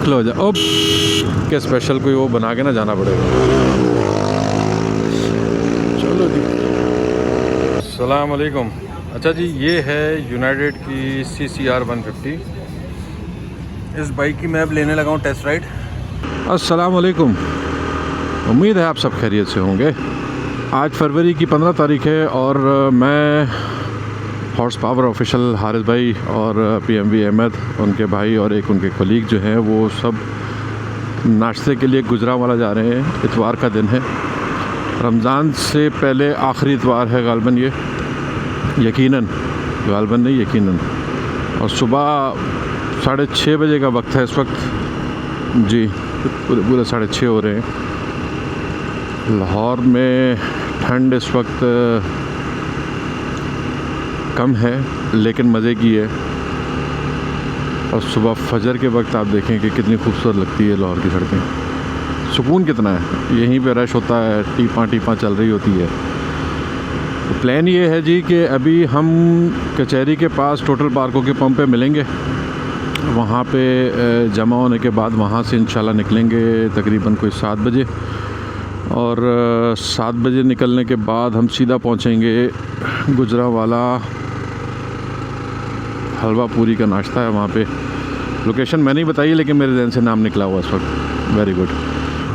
खलो जा अब के स्पेशल कोई वो बना के ना जाना पड़ेगा। चलो जी, अस्सलाम वालेकुम। अच्छा जी, ये है यूनाइटेड की CCR 150। इस बाइक की मैं अब लेने लगा हूँ टेस्ट राइड। अस्सलाम वालेकुम, उम्मीद है आप सब खैरियत से होंगे। आज फरवरी की 15 तारीख है और मैं हॉर्स पावर ऑफिशियल हारिस भाई और PMV अहमद, उनके भाई और एक उनके कलीग जो हैं वो सब नाश्ते के लिए गुजरांवाला जा रहे हैं। इतवार का दिन है, रमज़ान से पहले आखिरी इतवार है गालबन, ये यकीनन, गालबन नहीं यकीनन। और सुबह 6:30 बजे का वक्त है इस वक्त जी, पूरे 6:30 हो रहे हैं। लाहौर में ठंड इस वक्त कम है लेकिन मज़े की है। और सुबह फजर के वक्त आप देखें कि कितनी खूबसूरत लगती है लाहौर की सड़कें, सुकून कितना है। यहीं पे रश होता है, टीपां चल रही होती है। तो प्लान ये है जी कि अभी हम कचहरी के पास टोटल पार्कों के पंप पे मिलेंगे। वहाँ पे जमा होने के बाद वहाँ से इंशाल्लाह निकलेंगे तकरीबन कोई 7 बजे। और 7 बजे निकलने के बाद हम सीधा पहुँचेंगे गुजरांवाला। हलवा पूरी का नाश्ता है वहाँ पे। लोकेशन मैंने ही बताई लेकिन मेरे जहन से नाम निकला हुआ इस वक्त। वेरी गुड,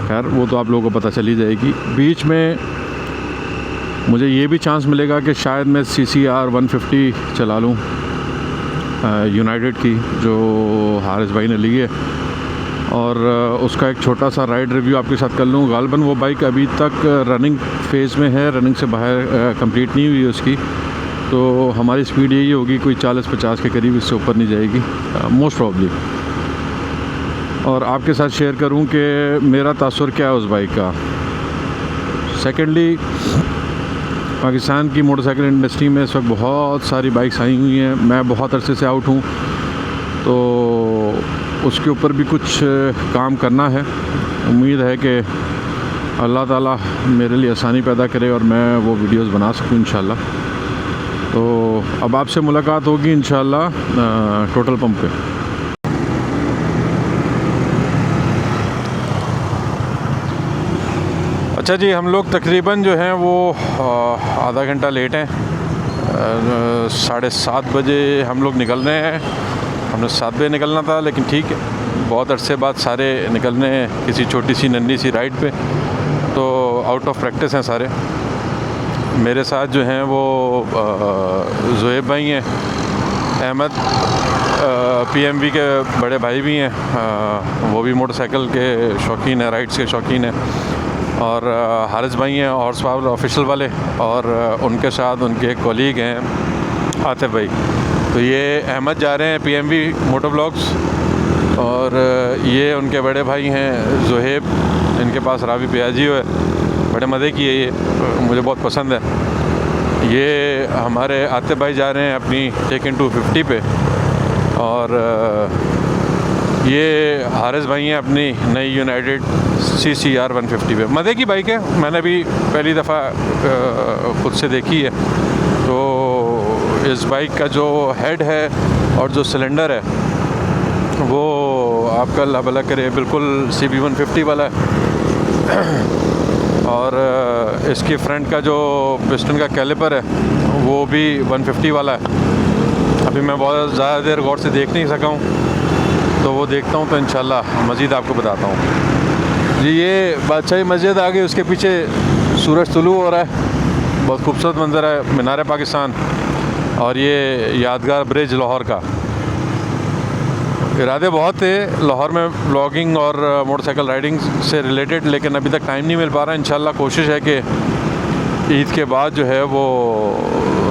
खैर वो तो आप लोगों को पता चली जाएगी। बीच में मुझे ये भी चांस मिलेगा कि शायद मैं CCR 150 चला लूँ यूनाइटेड की, जो हारिस भाई ने ली है, और उसका एक छोटा सा राइड रिव्यू आपके साथ कर लूँ। गालबन वो बाइक अभी तक रनिंग फेज़ में है, रनिंग से बाहर कंप्लीट नहीं हुई है उसकी। तो हमारी स्पीड यही होगी कोई 40-50 के करीब, इससे ऊपर नहीं जाएगी मोस्ट प्रॉब्ली। और आपके साथ शेयर करूं कि मेरा तासुर क्या है उस बाइक का। सेकेंडली, पाकिस्तान की मोटरसाइकिल इंडस्ट्री में इस वक्त बहुत सारी बाइक्स आई हुई हैं। मैं बहुत अरसे से आउट हूं, तो उसके ऊपर भी कुछ काम करना है। उम्मीद है कि अल्लाह ताला मेरे लिए आसानी पैदा करे और मैं वो वीडियोस बना सकूं इंशाल्लाह। तो अब आपसे मुलाकात होगी इंशाल्लाह टोटल पंप पे। अच्छा जी, हम लोग तकरीबन जो हैं वो आधा घंटा लेट हैं। 7:30 बजे हम लोग निकल रहे हैं। हमने 7 बजे निकलना था, लेकिन ठीक है, बहुत अरसे बाद सारे निकलने हैं किसी छोटी सी नन्ही सी राइड पे, तो आउट ऑफ प्रैक्टिस हैं सारे। मेरे साथ जो हैं वो ज़ुहैब भाई हैं, अहमद PMV के बड़े भाई भी हैं, वो भी मोटरसाइकिल के शौकीन हैं, राइड्स के शौकीन हैं। और हारिस भाई हैं हॉर्स पावर ऑफिशियल वाले, और उनके साथ उनके कॉलीग हैं आतिफ भाई। तो ये अहमद जा रहे हैं PMV मोटो ब्लॉग्स, और ये उनके बड़े भाई हैं ज़ुहैब, इनके पास रावी पियाजियो है, बड़े मज़े की है ये, मुझे बहुत पसंद है। ये हमारे आतिफ भाई जा रहे हैं अपनी टेकन 250 पे, और ये हारिस भाई हैं अपनी नई यूनाइटेड CCR 150 पे। मज़े की बाइक है, मैंने भी पहली दफ़ा ख़ुद से देखी है। तो इस बाइक का जो हेड है और जो सिलेंडर है वो आपका अल्लाह भला करे बिल्कुल CB 150 वाला है। और इसकी फ्रंट का जो पिस्टन का कैलिपर है वो भी 150 वाला है। अभी मैं बहुत ज़्यादा देर गौर से देख नहीं सका हूँ, तो वो देखता हूँ तो इंशाल्लाह मज़ीद आपको बताता हूँ जी। ये बादशाही मस्जिद आ गई, उसके पीछे सूरज तुलू हो रहा है, बहुत खूबसूरत मंज़र है, मीनार पाकिस्तान। और ये यादगार ब्रिज लाहौर का। इरादे बहुत थे लाहौर में व्लॉगिंग और मोटरसाइकिल राइडिंग से रिलेटेड, लेकिन अभी तक टाइम नहीं मिल पा रहा। इंशाल्लाह कोशिश है कि ईद के बाद जो है वो,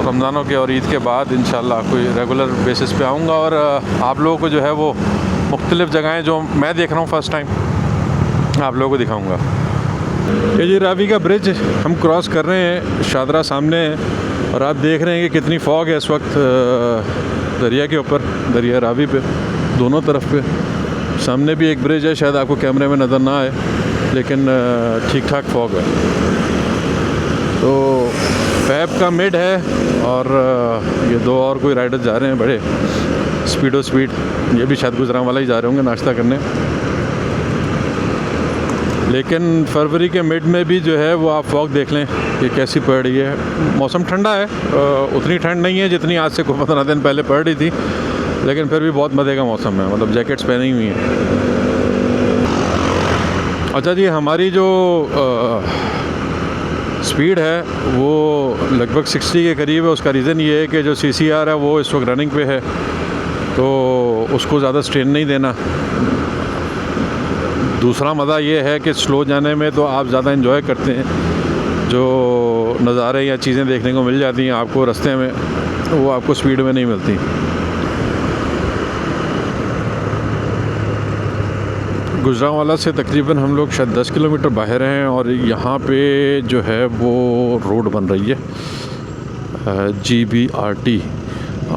रमज़ानों के और ईद के बाद इंशाल्लाह कोई रेगुलर बेसिस पे आऊँगा, और आप लोगों को जो है वो मुख्तलिफ़ जगहें जो मैं देख रहा हूँ फ़र्स्ट टाइम आप लोगों को दिखाऊँगा। ये जी रावी का ब्रिज हम क्रॉस कर रहे हैं, शादरा सामने है, और आप देख रहे हैं कि कितनी फॉग है इस वक्त दरिया के ऊपर, दरिया रावी पे दोनों तरफ पे। सामने भी एक ब्रिज है, शायद आपको कैमरे में नज़र ना आए, लेकिन ठीक ठाक फॉग है। तो फैब का मिड है, और ये दो और कोई राइडर जा रहे हैं बड़े स्पीड, ये भी शायद गुजरांवाला ही जा रहे होंगे नाश्ता करने। लेकिन फरवरी के मिड में भी जो है वो आप फॉग देख लें कि कैसी पड़ रही है। मौसम ठंडा है, उतनी ठंड नहीं है जितनी आज से 15 दिन पहले पड़ रही थी, लेकिन फिर भी बहुत मज़े का मौसम है, मतलब जैकेट्स पहनी हुई हैं। अच्छा जी, हमारी जो स्पीड है वो लगभग 60 के करीब है। उसका रीज़न ये है कि जो CCR है वो इस वक्त रनिंग पे है, तो उसको ज़्यादा स्ट्रेन नहीं देना। दूसरा मज़ा ये है कि स्लो जाने में तो आप ज़्यादा इन्जॉय करते हैं, जो नज़ारे या चीज़ें देखने को मिल जाती हैं आपको रास्ते में, वो आपको स्पीड में नहीं मिलती। गुजरांवाला से तकरीबन हम लोग शायद 10 किलोमीटर बाहर हैं और यहाँ पे जो है वो रोड बन रही है। GBRT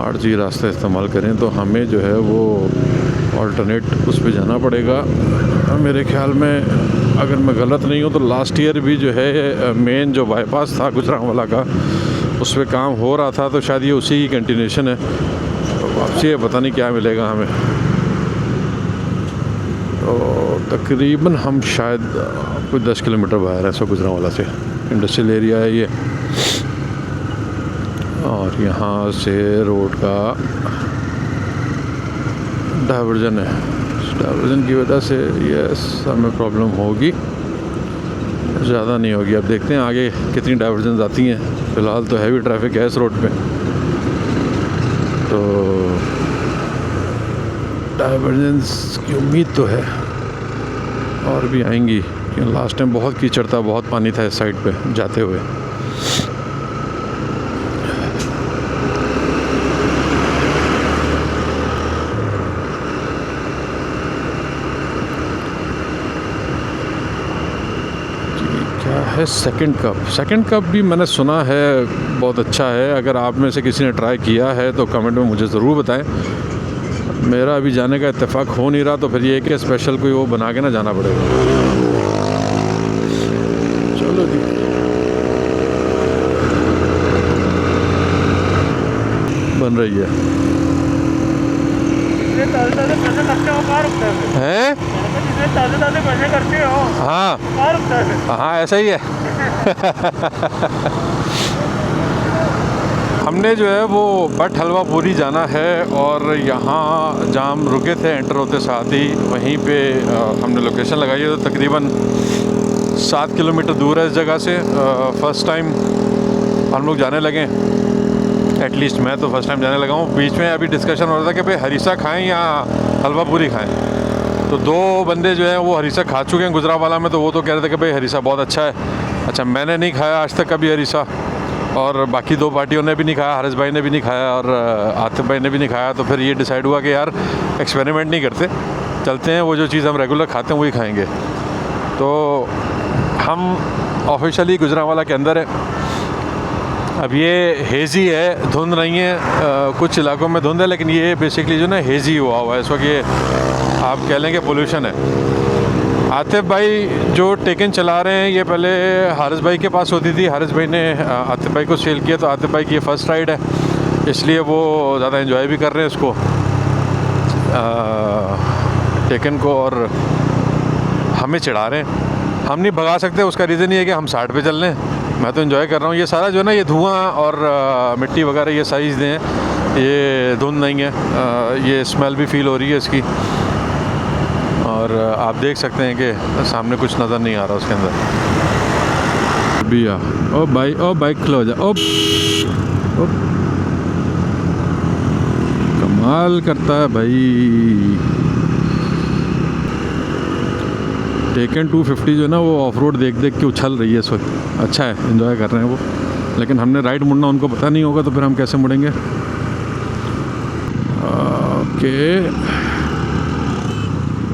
8G रास्ता इस्तेमाल करें तो हमें जो है वो ऑल्टरनेट उस पर जाना पड़ेगा। मेरे ख्याल में अगर मैं गलत नहीं हूँ तो लास्ट ईयर भी जो है मेन जो बाईपास था गुजरांवाला का, उस पर काम हो रहा था, तो शायद ये उसी की कंटिन्यूशन है। वापसी है, पता नहीं क्या मिलेगा हमें। तो तकरीबन हम शायद कुछ 10 किलोमीटर बाहर है गुजरांवाला से। इंडस्ट्रियल एरिया है ये, और यहाँ से रोड का डाइवर्जन है। डाइवर्जन की वजह से यस हमें प्रॉब्लम होगी, ज़्यादा नहीं होगी। अब देखते हैं आगे कितनी डाइवर्जन आती हैं। फ़िलहाल तो हैवी ट्रैफिक है इस रोड पे, तो डाइवर्जेंस की उम्मीद तो है और भी आएंगी, क्योंकि लास्ट टाइम बहुत कीचड़ था, बहुत पानी था इस साइड पे जाते हुए। क्या है सेकंड कप भी मैंने सुना है बहुत अच्छा है। अगर आप में से किसी ने ट्राई किया है तो कमेंट में मुझे ज़रूर बताएं। मेरा अभी जाने का इत्तेफाक हो नहीं रहा, तो फिर ये कि स्पेशल कोई वो बना के ना जाना पड़ेगा। चलो जी, बन रही है। हैं? हाँ हाँ, ऐसा ही है। हमने जो है वो भट हलवा पूरी जाना है, और यहाँ जहाँ हम रुके थे एंटर होते साथ ही वहीं पे हमने लोकेशन लगाई है। तो तकरीबन 7 किलोमीटर दूर है इस जगह से। फ़र्स्ट टाइम हम लोग जाने लगे, एटलीस्ट मैं तो फर्स्ट टाइम जाने लगा हूँ। बीच में अभी डिस्कशन हो रहा था कि भाई हरीसा खाएं या हलवा पूरी खाएं, तो दो बंदे जो हैं वो हरीसा खा चुके हैं गुजरांवाला में, तो वो तो कह रहे थे कि भाई हरीसा बहुत अच्छा है। अच्छा, मैंने नहीं खाया आज तक कभी हरीसा, और बाकी दो पार्टियों ने भी नहीं खाया, हारिस भाई ने भी नहीं खाया और आतिफ भाई ने भी नहीं खाया। तो फिर ये डिसाइड हुआ कि यार एक्सपेरिमेंट नहीं करते, चलते हैं वो जो चीज़ हम रेगुलर खाते हैं वही खाएंगे। तो हम ऑफिशियली गुजरांवाला के अंदर है। अब ये हेज़ी है, धुंध नहीं है, कुछ इलाकों में धुंध है, लेकिन ये बेसिकली जो ना हेज़ी हुआ है इस वक्त। ये आप कह लें कि पोल्यूशन है। आतिफ भाई जो टेकन चला रहे हैं, ये पहले हारिस भाई के पास होती थी, हारिस भाई ने आतिफ भाई को सेल किया, तो आतिफ भाई की ये फ़र्स्ट राइड है, इसलिए वो ज़्यादा एंजॉय भी कर रहे हैं इसको टेकन को, और हमें चढ़ा रहे हैं। हम नहीं भगा सकते, उसका रीज़न ये है कि हम 60 पे चल रहे हैं। मैं तो एंजॉय कर रहा हूँ। ये सारा जो है ना, ये धुआं और मिट्टी वगैरह ये सारी चीज़ें हैं, ये धुंध नहीं है, ये स्मेल भी फील हो रही है इसकी, और आप देख सकते हैं कि सामने कुछ नज़र नहीं आ रहा उसके अंदर भी। ओ बाइक खलो जा, ओ कमाल करता है भाई। टेकन 250 जो है ना, वो ऑफ रोड देख देख के उछल रही है इस वक्त। अच्छा है, एंजॉय कर रहे हैं वो, लेकिन हमने राइट मुड़ना उनको पता नहीं होगा, तो फिर हम कैसे मुड़ेंगे। ओके,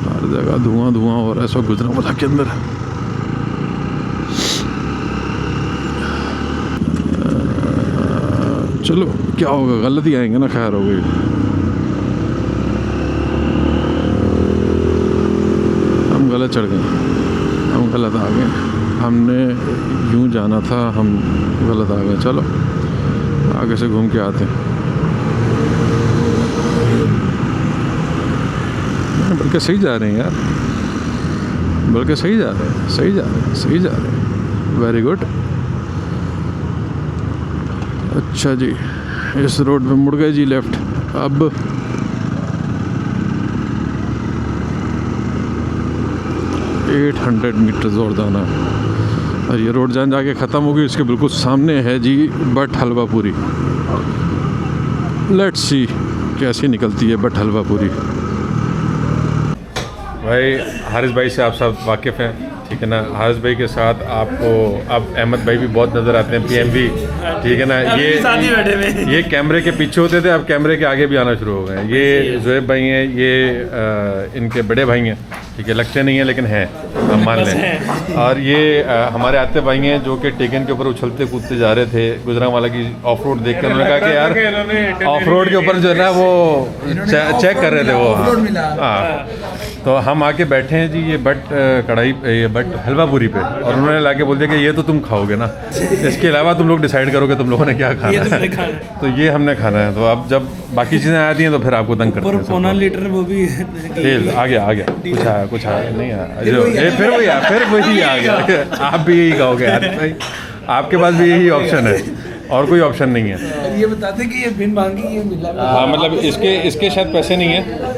हर जगह धुआं हो रहा है इस वक्त गुजरांवाला के अंदर। चलो क्या होगा, गलत ही आएंगे ना, खैर हो गई। हम गलत चढ़ गए, हम गलत आ गए, हमने यूं जाना था, हम गलत आ गए। चलो आगे से घूम के आते हैं। बल्कि सही जा रहे हैं यार। बल्कि सही जा रहे हैं, सही जा रहे हैं, सही जा रहे हैं। Very good. अच्छा जी, इस रोड पे मुड़ गए जी लेफ़्ट। अब 800 मीटर और जाना है और ये रोड जान जाके ख़त्म होगी। इसके बिल्कुल सामने है जी बट हलवापुरी। लेट्स सी कैसी निकलती है बट हलवापुरी। भाई हारिस भाई से आप सब वाकिफ़ हैं, ठीक है ना। हारिस भाई के साथ आपको अब अहमद भाई भी बहुत नज़र आते हैं, पीएमवी, ठीक है ना। ये कैमरे के पीछे होते थे, अब कैमरे के आगे भी आना शुरू हो गए हैं। ये जोएब भाई हैं, ये इनके बड़े भाई हैं, ठीक है। लगते नहीं हैं लेकिन हैं, हम मान लें। और ये हमारे आते भाई हैं जो कि टेकन के ऊपर उछलते कूदते जा रहे थे। गुजरांवाला की ऑफ रोड देख कर उन्होंने कहा कि यार ऑफ रोड के ऊपर जो है ना वो चेक कर रहे थे वो। हाँ, तो हम आके बैठे हैं जी ये बट कढ़ाई, ये बट हलवापुरी पे, और उन्होंने लाके बोल दिया कि ये तो तुम खाओगे ना, इसके अलावा तुम लोग डिसाइड करोगे तुम लोगों ने क्या खाना है। तो ये हमने खाना है। तो अब जब बाकी चीज़ें आती हैं तो फिर आपको तंग करते हैं। पौना लीटर वो भी तेल आ गया, कुछ आया नहीं आया, ये फिर वही आ गया। आप भी यही खाओगे यार भाई, आपके पास भी यही ऑप्शन है और कोई ऑप्शन नहीं है। ये बताते कि ये बिन मांगी ये मिला। हाँ, मतलब इसके शायद पैसे नहीं है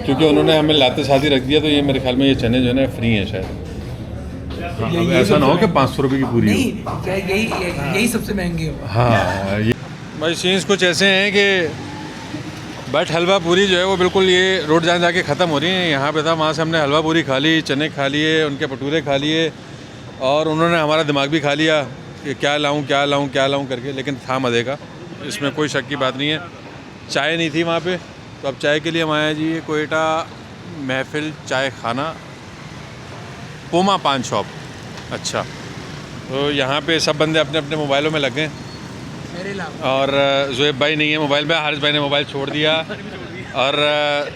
क्योंकि उन्होंने हमें लाते साथ ही रख दिया। तो ये मेरे ख्याल में ये चने जो है ना फ्री हैं शायद। हाँ, अब ऐसा ना हो कि 500 रुपये की पूरी हो। यही सबसे महंगी हो। हाँ, ये भाई सीन्स कुछ ऐसे हैं कि बट हलवा पूरी जो है वो बिल्कुल ये रोड जाके ख़त्म हो रही है। यहाँ पे था, वहाँ से हमने हलवा पूरी खा ली, चने खा लिए, उनके भटूरे खा लिए, और उन्होंने हमारा दिमाग भी खा लिया कि क्या लाऊं करके। लेकिन था मज़े का, इसमें कोई शक की बात नहीं है। चाय नहीं थी वहाँ पे, तो अब चाय के लिए हम आए जी ये कोयटा महफिल चाय खाना, पोमा पान शॉप। अच्छा, तो यहाँ पे सब बंदे अपने अपने मोबाइलों में लग गए और जोएब भाई नहीं है मोबाइल पे, हारिस भाई ने मोबाइल छोड़ दिया और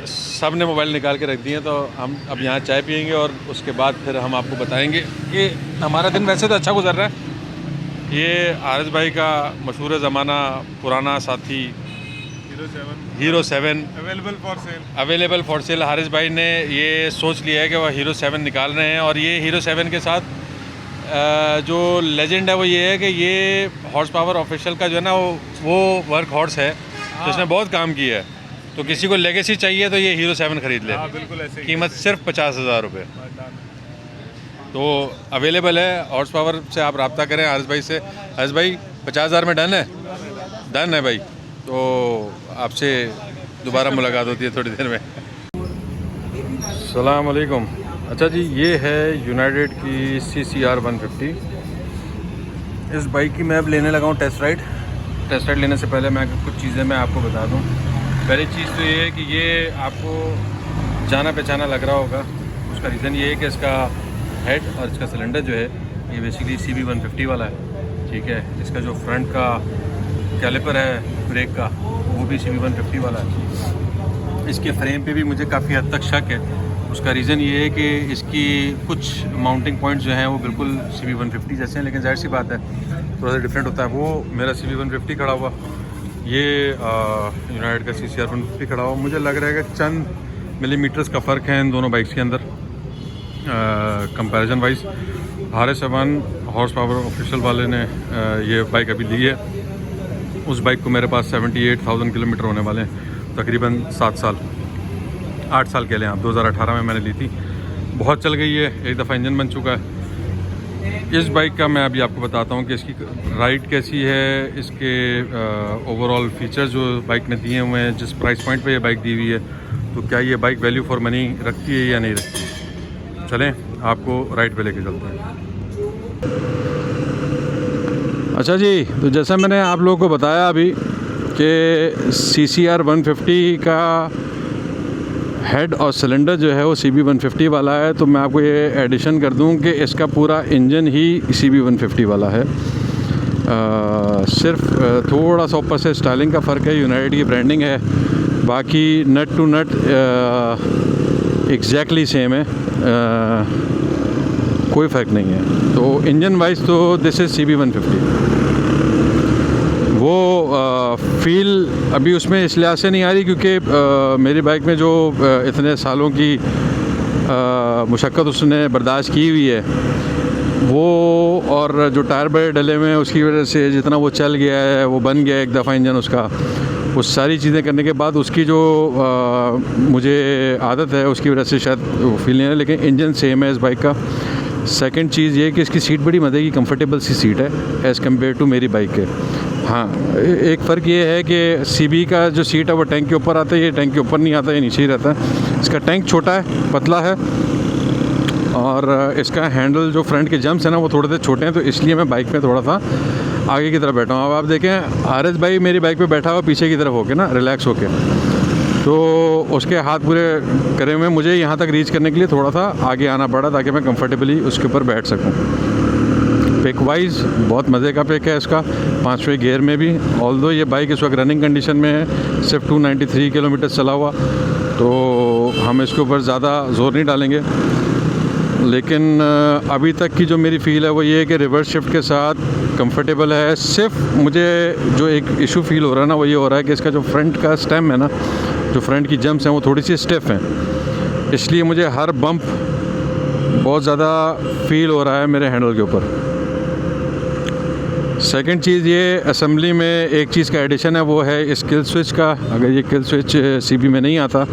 सब ने मोबाइल निकाल के रख दिए। तो हम अब यहाँ चाय पियेंगे और उसके बाद फिर हम आपको बताएंगे कि हमारा दिन वैसे तो अच्छा गुजर रहा है। ये हारिस भाई का मशहूर ज़माना पुराना साथी hero 7 available for sale. Haris भाई ने ये सोच लिया है कि वह हीरो 7 निकाल रहे हैं। और ये हीरो 7 के साथ जो लेजेंड है वो ये है कि ये हॉर्स पावर ऑफिशियल का जो है ना वो वर्क हॉर्स है, तो इसने बहुत काम किया है। तो किसी को लेगेसी चाहिए तो ये हीरो 7 खरीद ले। बिल्कुल ऐसे कीमत सिर्फ 50,000 रुपये। तो अवेलेबल है, हॉर्स पावर से आप रब्ता करें हारिस भाई से। हारिस भाई 50,000 में डन है? डन है भाई। तो आपसे दोबारा मुलाकात होती है थोड़ी देर में। अस्सलाम वालेकुम। अच्छा जी, ये है यूनाइटेड की CCR 150। इस बाइक की मैं अब लेने लगा हूँ टेस्ट राइड लेने से पहले मैं कुछ चीज़ें मैं आपको बता दूँ। पहली चीज़ तो ये है कि ये आपको जाना पहचाना लग रहा होगा। उसका रीज़न ये है कि इसका हेड और इसका सिलेंडर जो है ये बेसिकली CB 150 वाला है, ठीक है। इसका जो फ्रंट का कैलिपर है ब्रेक का वो भी CB 150 वाला है। इसके फ्रेम पे भी मुझे काफ़ी हद तक शक है। उसका रीज़न ये है कि इसकी कुछ माउंटिंग पॉइंट्स जो हैं वो बिल्कुल CB 150 जैसे हैं, लेकिन जाहिर सी बात है थोड़ा सा डिफरेंट होता है। वो मेरा CB 150 खड़ा हुआ, ये यूनाइटेड का CCR 150 खड़ा हुआ। मुझे लग रहा है कि चंद मिलीमीटर्स का फ़र्क है इन दोनों बाइक्स के अंदर comparison wise. Haris 7 horse power official वाले ने ये बाइक अभी ली है। उस बाइक को मेरे पास 78,000 किलोमीटर होने वाले हैं, तकरीबन 8 साल के लिए। आप 2018 में मैंने ली थी, बहुत चल गई है, एक दफ़ा इंजन बन चुका है। इस बाइक का मैं अभी आपको बताता हूँ कि इसकी राइड कैसी है, इसके ओवरऑल फीचर्स जो बाइक ने दिए हुए हैं, जिस प्राइस पॉइंट पे ये बाइक दी हुई है, तो क्या ये बाइक वैल्यू फॉर मनी रखती है या नहीं रखती है। चलें आपको राइड पे लेके चलते हैं। अच्छा जी, तो जैसा मैंने आप लोगों को बताया अभी कि CCR 150 का हेड और सिलेंडर जो है वो CB 150 वाला है, तो मैं आपको ये एडिशन कर दूं कि इसका पूरा इंजन ही CB 150 वाला है। सिर्फ थोड़ा सा ऊपर से स्टाइलिंग का फ़र्क है, यूनाइटेड की ब्रांडिंग है, बाकी नट टू नट एग्जैक्टली सेम है, कोई फ़र्क नहीं है। तो इंजन वाइज तो दिस इज़ CB 150। वो फ़ील अभी उसमें इस लिहाज से नहीं आ रही क्योंकि मेरी बाइक में जो इतने सालों की मुशक्क़त उसने बर्दाश्त की हुई है वो, और जो टायर बड़े डले हुए हैं उसकी वजह से जितना वो चल गया है, वो बन गया एक दफ़ा इंजन उसका, वो सारी चीज़ें करने के बाद उसकी जो मुझे आदत है उसकी वजह से शायद वो फील नहीं है, लेकिन इंजन सेम है इस बाइक का। सेकंड चीज़ ये कि इसकी सीट बड़ी मज़े की कंफर्टेबल सी सीट है एज़ कम्पेयर टू मेरी बाइक के। हाँ, एक फ़र्क ये है कि CB का जो सीट है वो टैंक के ऊपर आता है, ये टैंक के ऊपर नहीं आता, ये नीचे ही रहता है। इसका टैंक छोटा है, पतला है, और इसका हैंडल जो फ्रंट के जम्प्स हैं ना वो थोड़े से छोटे हैं, तो इसलिए मैं बाइक में थोड़ा सा आगे की तरफ बैठा हूँ। अब आप देखें RS भाई मेरी बाइक पे बैठा हुआ पीछे की तरफ होके ना, रिलैक्स होके, तो उसके हाथ पूरे करे हुए, मुझे यहाँ तक रीच करने के लिए थोड़ा सा आगे आना पड़ा ताकि मैं कंफर्टेबली उसके ऊपर बैठ सकूँ। पिक वाइज बहुत मज़े का पिक है इसका, 5वें गियर में भी। ऑल्दो ये बाइक इस वक्त रनिंग कंडीशन में है, सिर्फ 293 किलोमीटर चला हुआ, तो हम इसके ऊपर ज़्यादा जोर नहीं डालेंगे। लेकिन अभी तक की जो मेरी फ़ील है वो ये है कि रिवर्स शिफ्ट के साथ कंफर्टेबल है। सिर्फ मुझे जो एक इशू फ़ील हो रहा है ना वो ये हो रहा है कि इसका जो फ्रंट का स्टेम है ना, जो फ्रंट की जम्प्स हैं वो थोड़ी सी स्टिफ हैं, इसलिए मुझे हर बम्प बहुत ज़्यादा फ़ील हो रहा है मेरे हैंडल के ऊपर। सेकंड चीज़ ये असेंबली में एक चीज़ का एडिशन है, वो है इस किल स्विच का। अगर ये किल स्विच CB में नहीं आता।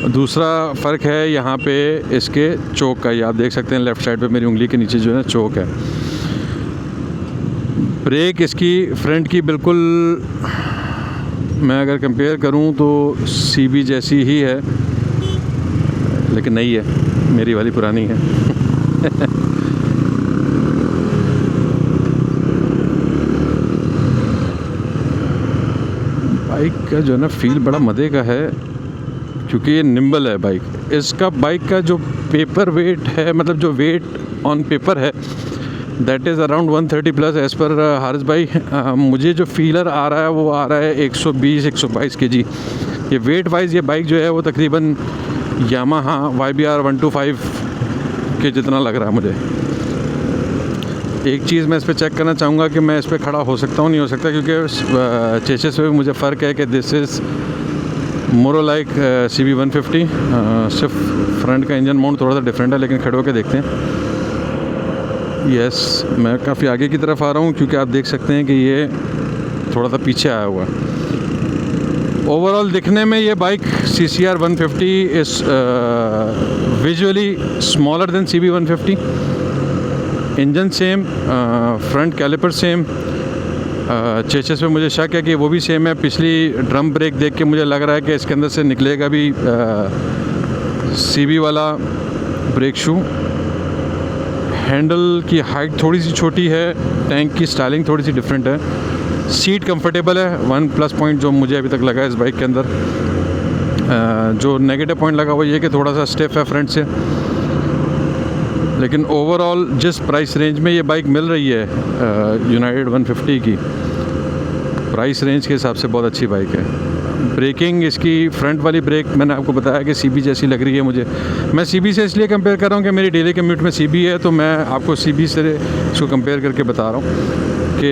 दूसरा फ़र्क है यहाँ पे इसके चोक का, ये आप देख सकते हैं लेफ़्ट साइड पे मेरी उंगली के नीचे जो है चोक है। ब्रेक इसकी फ्रंट की बिल्कुल मैं अगर कंपेयर करूँ तो CB जैसी ही है, लेकिन नहीं है, मेरी वाली पुरानी है। बाइक का जो है ना फ़ील बड़ा मज़े का है, क्योंकि ये निम्बल है बाइक। इसका बाइक का जो पेपर वेट है, मतलब जो वेट ऑन पेपर है, that is around 130 plus as per Haris भाई। मुझे जो फीलर आ रहा है वो आ रहा है 120-122 kg। ये वेट वाइज ये बाइक जो है वो तकरीबन यामाहा YBR 125 के जितना लग रहा है मुझे। एक चीज़ मैं इस पर चेक करना चाहूँगा कि मैं इस पर खड़ा हो सकता हूँ नहीं हो सकता, क्योंकि चेसिस में मुझे फ़र्क है कि दिस इज़ मोरो लाइक CB 150। सिर्फ फ्रंट का इंजन माउंट थोड़ा सा डिफरेंट है, लेकिन खड़े होकर देखते हैं। यस, मैं काफ़ी आगे की तरफ आ रहा हूँ क्योंकि आप देख सकते हैं कि ये थोड़ा सा पीछे आया हुआ है। ओवरऑल दिखने में ये bike CCR 150 is visually smaller than CB 150। Engine same, front caliper same, chassis पे मुझे शक है कि वो भी सेम है। पिछली ड्रम ब्रेक देख के मुझे लग रहा है कि इसके अंदर से निकलेगा भी CB वाला ब्रेक शू। हैंडल की हाइट थोड़ी सी छोटी है, टैंक की स्टाइलिंग थोड़ी सी डिफरेंट है, सीट कंफर्टेबल है। वन प्लस पॉइंट जो मुझे अभी तक लगा है इस बाइक के अंदर, जो नेगेटिव पॉइंट लगा वो ये कि थोड़ा सा स्टिफ है फ्रंट से। लेकिन ओवरऑल जिस प्राइस रेंज में ये बाइक मिल रही है यूनाइटेड 150 की, प्राइस रेंज के हिसाब से बहुत अच्छी बाइक है। ब्रेकिंग इसकी फ्रंट वाली ब्रेक मैंने आपको बताया कि CB जैसी लग रही है मुझे। मैं CB से इसलिए कंपेयर कर रहा हूँ कि मेरी डेली कम्यूट में CB है, तो मैं आपको CB से इसको कंपेयर करके बता रहा हूँ कि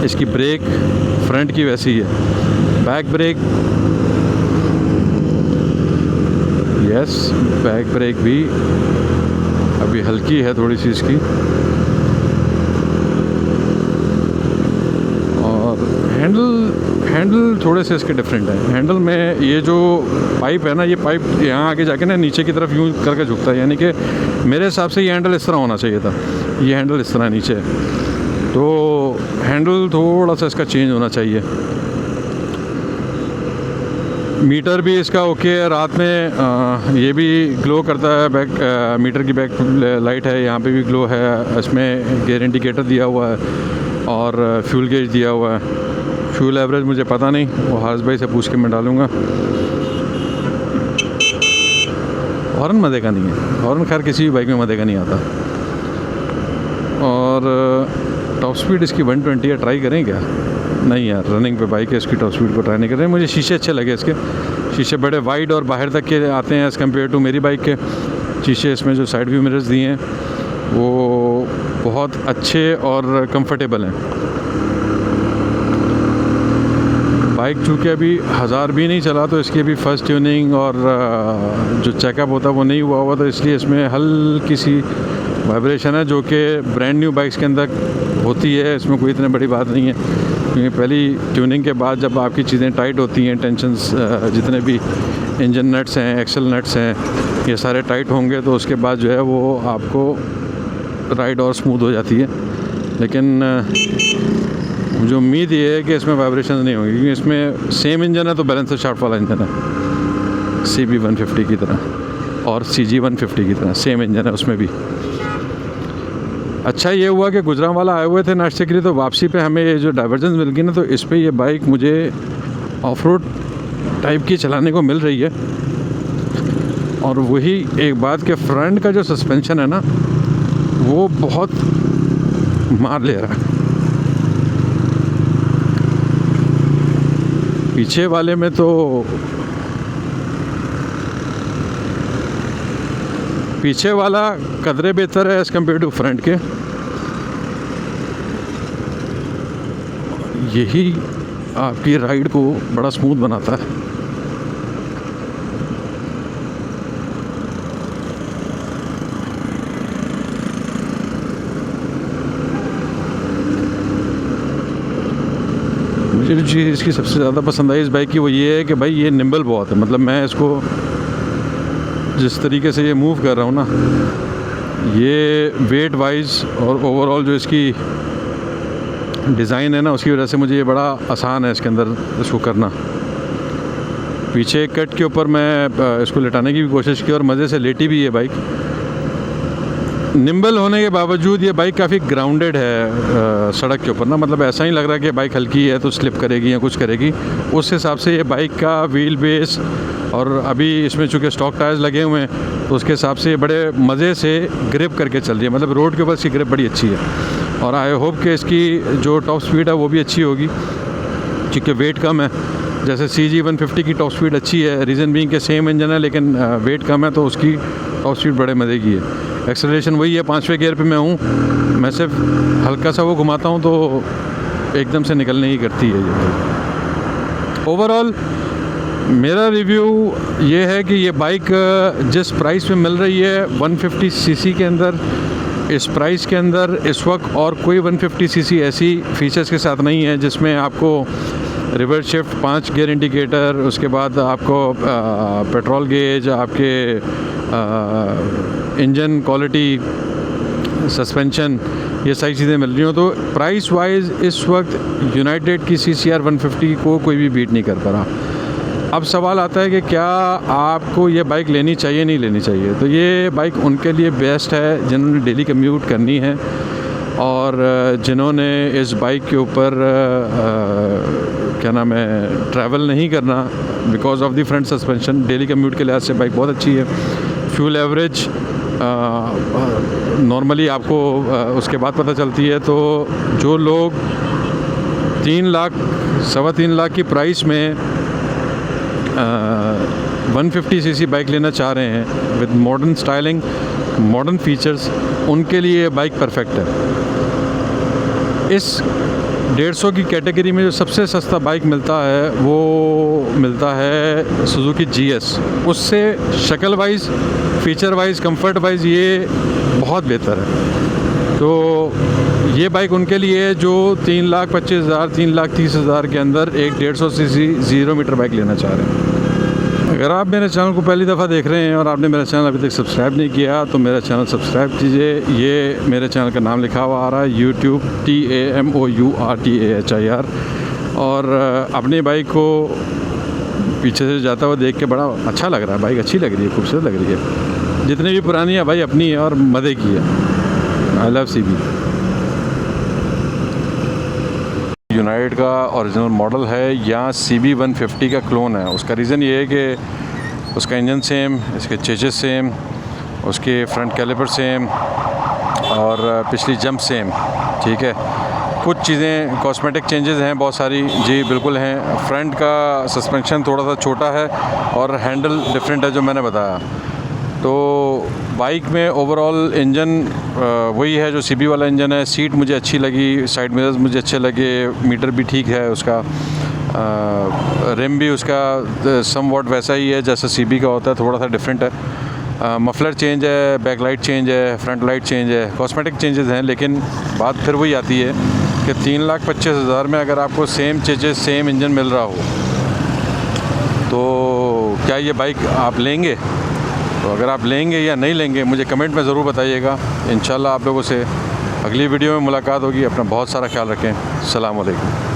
इसकी ब्रेक फ्रंट की वैसी है। Back brake, yes, back brake भी अभी हल्की है थोड़ी सी इसकी। और हैंडल थोड़े से इसके डिफरेंट है। हैंडल में ये जो पाइप है ना, ये पाइप यहाँ आगे जाके ना नीचे की तरफ यूँ करके झुकता है, यानी कि मेरे हिसाब से ये हैंडल इस तरह होना चाहिए था, ये हैंडल इस तरह नीचे है, तो हैंडल थोड़ा सा इसका चेंज होना चाहिए। मीटर भी इसका ओके है, रात में ये भी ग्लो करता है। बैक मीटर की बैक लाइट है, यहाँ पे भी ग्लो है। इसमें गियर इंडिकेटर दिया हुआ है और फ्यूल गेज दिया हुआ है। फ्यूल एवरेज मुझे पता नहीं, वो हारिस भाई से पूछ के मैं डालूँगा। हॉर्न मज़े का नहीं है, हॉर्न खैर किसी भी बाइक में मज़े का नहीं आता। और टॉप स्पीड इसकी 120 है, ट्राई करें क्या? नहीं यार, रनिंग पे बाइक है, इसकी टॉप स्पीड को ट्राई नहीं कर रहे। मुझे शीशे अच्छे लगे इसके, शीशे बड़े वाइड और बाहर तक के आते हैं एज़ कम्पेयर टू मेरी बाइक के शीशे। इसमें जो साइड व्यू मिरर्स दिए हैं वो बहुत अच्छे और कंफर्टेबल हैं। बाइक चूँकि अभी 1000 भी नहीं चला, तो इसकी अभी फर्स्ट ट्यूनिंग और जो चेकअप होता है वो नहीं हुआ, तो इसलिए इसमें हल्की सी वाइब्रेशन है, जो कि ब्रांड न्यू बाइक्स के अंदर होती है। इसमें कोई इतनी बड़ी बात नहीं है, क्योंकि पहली ट्यूनिंग के बाद जब आपकी चीज़ें टाइट होती हैं, टेंशन्स जितने भी इंजन नट्स हैं, एक्सल नट्स हैं, ये सारे टाइट होंगे, तो उसके बाद जो है वो आपको राइड और स्मूथ हो जाती है। लेकिन मुझे उम्मीद ये है कि इसमें वाइब्रेशन नहीं होंगी, क्योंकि इसमें सेम इंजन है, तो बैलेंसर शाफ्ट वाला इंजन है, CB 150 की तरह और CG 150 की तरह सेम इंजन है उसमें भी। अच्छा ये हुआ कि गुजरांवाला आए हुए थे नाश्ते के लिए, तो वापसी पे हमें ये जो डाइवर्जेंस मिल गई ना, तो इस पे ये बाइक मुझे ऑफ रोड टाइप की चलाने को मिल रही है। और वही एक बात कि फ्रंट का जो सस्पेंशन है ना, वो बहुत मार ले रहा है। पीछे वाले में तो पीछे वाला कदरे बेहतर है एज़ कम्पेयर टू फ्रंट के। यही आपकी राइड को बड़ा स्मूथ बनाता है। मुझे जो चीज़ इसकी सबसे ज़्यादा पसंद आई इस बाइक की, वो ये है कि भाई ये निम्बल बहुत है। मतलब मैं इसको जिस तरीके से ये मूव कर रहा हूँ ना, ये वेट वाइज और ओवरऑल जो इसकी डिज़ाइन है ना, उसकी वजह से मुझे ये बड़ा आसान है इसके अंदर इसको करना। पीछे कट के ऊपर मैं इसको लेटाने की भी कोशिश की और मज़े से लेटी भी है बाइक। निम्बल होने के बावजूद ये बाइक काफ़ी ग्राउंडेड है सड़क के ऊपर ना। मतलब ऐसा ही लग रहा है कि बाइक हल्की है तो स्लिप करेगी या कुछ करेगी, उस हिसाब से ये बाइक का व्हील बेस, और अभी इसमें चूँकि स्टॉक टायर्स लगे हुए हैं तो उसके हिसाब से ये बड़े मज़े से ग्रिप करके चल रही है। मतलब रोड के ऊपर इसकी ग्रिप बड़ी अच्छी है, और आई होप कि इसकी जो टॉप स्पीड है वो भी अच्छी होगी, क्योंकि वेट कम है। जैसे CG 150 की टॉप स्पीड अच्छी है, रीज़न बीइंग के सेम इंजन है लेकिन वेट कम है, तो उसकी टॉप स्पीड बड़े मज़े की है। एक्सेलरेशन वही है, 5वें गियर पे मैं हूँ, मैं सिर्फ हल्का सा वो घुमाता हूँ तो एकदम से निकलने ही करती है ये। ओवरऑल मेरा रिव्यू ये है कि ये बाइक जिस प्राइस में मिल रही है 150 सीसी के अंदर, इस प्राइस के अंदर इस वक्त और कोई 150 सीसी ऐसी फीचर्स के साथ नहीं है जिसमें आपको रिवर्स शिफ्ट, 5 गियर इंडिकेटर, उसके बाद आपको पेट्रोल गेज, आपके इंजन क्वालिटी, सस्पेंशन, ये सारी चीज़ें मिल रही हो। तो प्राइस वाइज इस वक्त यूनाइटेड की CCR 150 को कोई भी बीट नहीं कर पा रहा। अब सवाल आता है कि क्या आपको ये बाइक लेनी चाहिए नहीं लेनी चाहिए। तो ये बाइक उनके लिए बेस्ट है जिन्होंने डेली कम्यूट करनी है और जिन्होंने इस बाइक के ऊपर क्या नाम है ट्रैवल नहीं करना because of the front suspension. Daily commute के लिहाज से बाइक बहुत अच्छी है। फ्यूल एवरेज नॉर्मली आपको उसके बाद पता चलती है। तो जो लोग 3 लाख, 3.25 लाख की प्राइस में 150 सीसी बाइक लेना चाह रहे हैं with modern styling, modern features, उनके लिए ये बाइक परफेक्ट है। इस 150 की कैटेगरी में जो सबसे सस्ता बाइक मिलता है वो मिलता है सुजुकी GS। उससे शक्ल wise, feature wise, comfort wise ये बहुत बेहतर है। तो ये बाइक उनके लिए है जो 3,25,000, 3,30,000 के अंदर एक 150 सीसी 0 मीटर बाइक लेना चाह रहे हैं। अगर आप मेरे चैनल को पहली दफ़ा देख रहे हैं और आपने मेरा चैनल अभी तक सब्सक्राइब नहीं किया तो मेरा चैनल सब्सक्राइब कीजिए। ये मेरे चैनल का नाम लिखा हुआ आ रहा है YouTube TAMOURTAHIR। और अपनी बाइक को पीछे से जाता हुआ देख के बड़ा अच्छा लग रहा है। बाइक अच्छी लग रही है, खूबसूरत लग रही है। जितनी भी पुरानी है भाई अपनी है और मज़े की है। I love CB। यूनाइटेड का ओरिजिनल मॉडल है या CB 150 का क्लोन है। उसका रीज़न ये है कि उसका इंजन सेम, इसके चेजेस सेम, उसके फ्रंट कैलिपर सेम और पिछली जंप सेम। ठीक है, कुछ चीज़ें कॉस्मेटिक चेंजेस हैं बहुत सारी, जी बिल्कुल हैं। फ्रंट का सस्पेंशन थोड़ा सा छोटा है और हैंडल डिफरेंट है जो मैंने बताया। तो बाइक में ओवरऑल इंजन वही है जो CB वाला इंजन है। सीट मुझे अच्छी लगी, साइड मिरर्स मुझे अच्छे लगे, मीटर भी ठीक है उसका। रिम भी उसका सम वॉट वैसा ही है जैसा CB का होता है, थोड़ा सा डिफरेंट है। मफलर चेंज है, बैक लाइट चेंज है, फ्रंट लाइट चेंज है, कॉस्मेटिक चेंजेस हैं। लेकिन बात फिर वही आती है कि 3,25,000 में अगर आपको सेम चेंजेस सेम इंजन मिल रहा हो तो क्या ये बाइक आप लेंगे? तो अगर आप लेंगे या नहीं लेंगे मुझे कमेंट में ज़रूर बताइएगा। इंशाल्लाह आप लोगों से अगली वीडियो में मुलाकात होगी। अपना बहुत सारा ख्याल रखें। अस्सलाम वालेकुम।